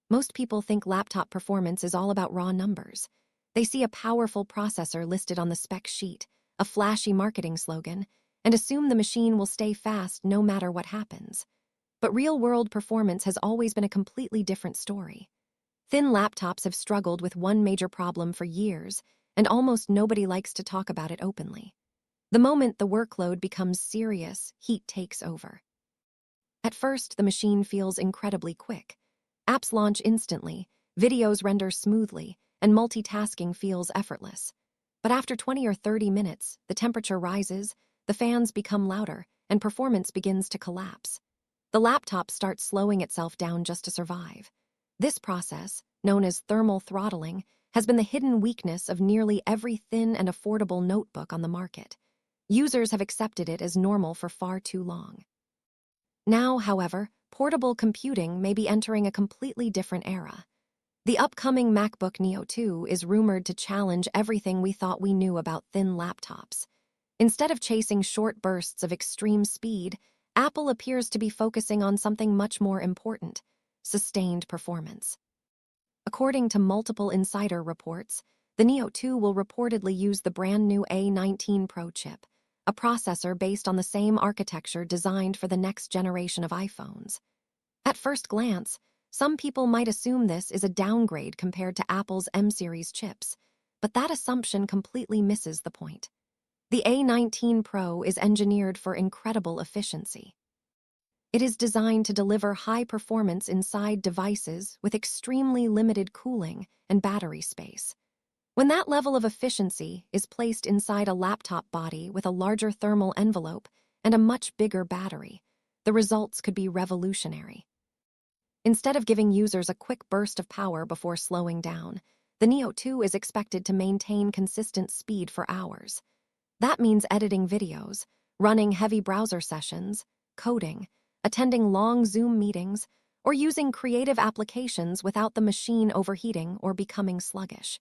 Most people think laptop performance is all about raw numbers. They see a powerful processor listed on the spec sheet, a flashy marketing slogan, and assume the machine will stay fast no matter what happens. But real-world performance has always been a completely different story. Thin laptops have struggled with one major problem for years, and almost nobody likes to talk about it openly. The moment the workload becomes serious, heat takes over. At first, the machine feels incredibly quick. Apps launch instantly, videos render smoothly, and multitasking feels effortless. But after 20 or 30 minutes, the temperature rises, the fans become louder, and performance begins to collapse. The laptop starts slowing itself down just to survive. This process, known as thermal throttling, has been the hidden weakness of nearly every thin and affordable notebook on the market. Users have accepted it as normal for far too long. Now, however, portable computing may be entering a completely different era. The upcoming MacBook Neo 2 is rumored to challenge everything we thought we knew about thin laptops. Instead of chasing short bursts of extreme speed, Apple appears to be focusing on something much more important: sustained performance. According to multiple insider reports, the Neo 2 will reportedly use the brand new A19 Pro chip, a processor based on the same architecture designed for the next generation of iPhones. At first glance, some people might assume this is a downgrade compared to Apple's M-series chips, but that assumption completely misses the point. The A19 Pro is engineered for incredible efficiency. It is designed to deliver high performance inside devices with extremely limited cooling and battery space. When that level of efficiency is placed inside a laptop body with a larger thermal envelope and a much bigger battery, the results could be revolutionary. Instead of giving users a quick burst of power before slowing down, the Neo 2 is expected to maintain consistent speed for hours. That means editing videos, running heavy browser sessions, coding, attending long Zoom meetings, or using creative applications without the machine overheating or becoming sluggish.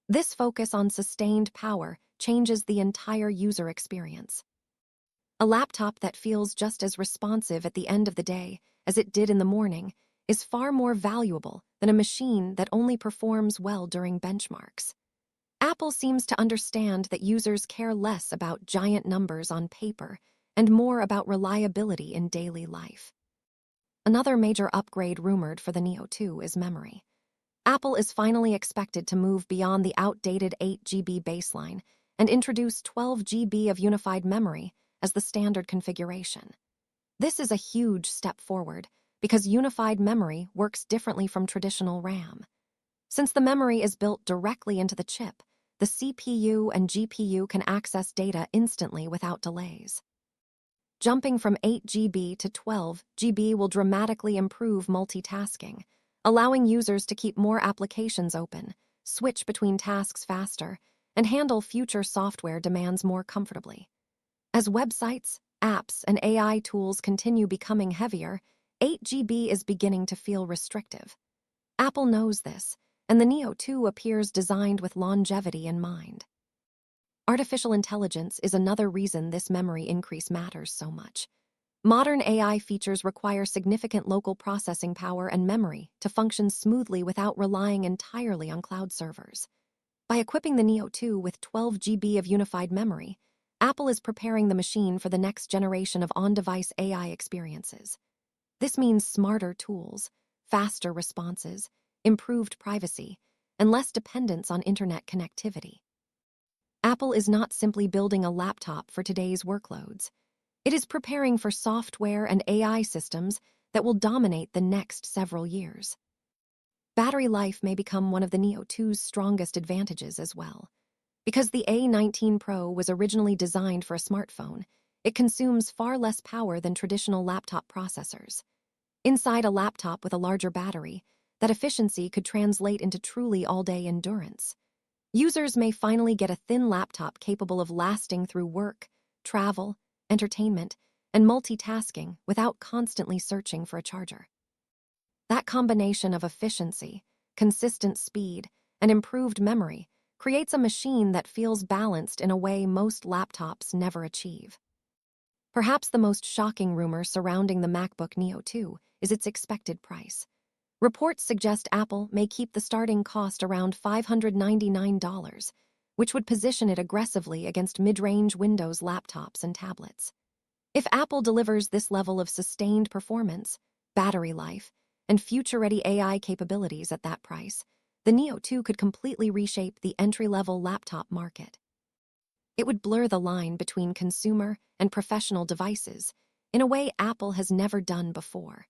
This focus on sustained power changes the entire user experience. A laptop that feels just as responsive at the end of the day as it did in the morning is far more valuable than a machine that only performs well during benchmarks. Apple seems to understand that users care less about giant numbers on paper and more about reliability in daily life. Another major upgrade rumored for the Neo 2 is memory. Apple is finally expected to move beyond the outdated 8 GB baseline and introduce 12 GB of unified memory as the standard configuration. This is a huge step forward because unified memory works differently from traditional RAM. Since the memory is built directly into the chip, the CPU and GPU can access data instantly without delays. Jumping from 8 GB to 12 GB will dramatically improve multitasking, allowing users to keep more applications open, switch between tasks faster, and handle future software demands more comfortably. As websites, apps, and AI tools continue becoming heavier, 8 GB is beginning to feel restrictive. Apple knows this, and the Neo 2 appears designed with longevity in mind. Artificial intelligence is another reason this memory increase matters so much. Modern AI features require significant local processing power and memory to function smoothly without relying entirely on cloud servers. By equipping the Neo 2 with 12 GB of unified memory, Apple is preparing the machine for the next generation of on-device AI experiences. This means smarter tools, faster responses, improved privacy, and less dependence on internet connectivity. Apple is not simply building a laptop for today's workloads. It is preparing for software and AI systems that will dominate the next several years. Battery life may become one of the Neo 2's strongest advantages as well. Because the A19 Pro was originally designed for a smartphone, it consumes far less power than traditional laptop processors. Inside a laptop with a larger battery, that efficiency could translate into truly all-day endurance. Users may finally get a thin laptop capable of lasting through work, travel, entertainment, and multitasking without constantly searching for a charger. That combination of efficiency, consistent speed, and improved memory creates a machine that feels balanced in a way most laptops never achieve. Perhaps the most shocking rumor surrounding the MacBook Neo 2 is its expected price. Reports suggest Apple may keep the starting cost around $599, which would position it aggressively against mid-range Windows laptops and tablets. If Apple delivers this level of sustained performance, battery life, and future-ready AI capabilities at that price, the Neo 2 could completely reshape the entry-level laptop market. It would blur the line between consumer and professional devices in a way Apple has never done before.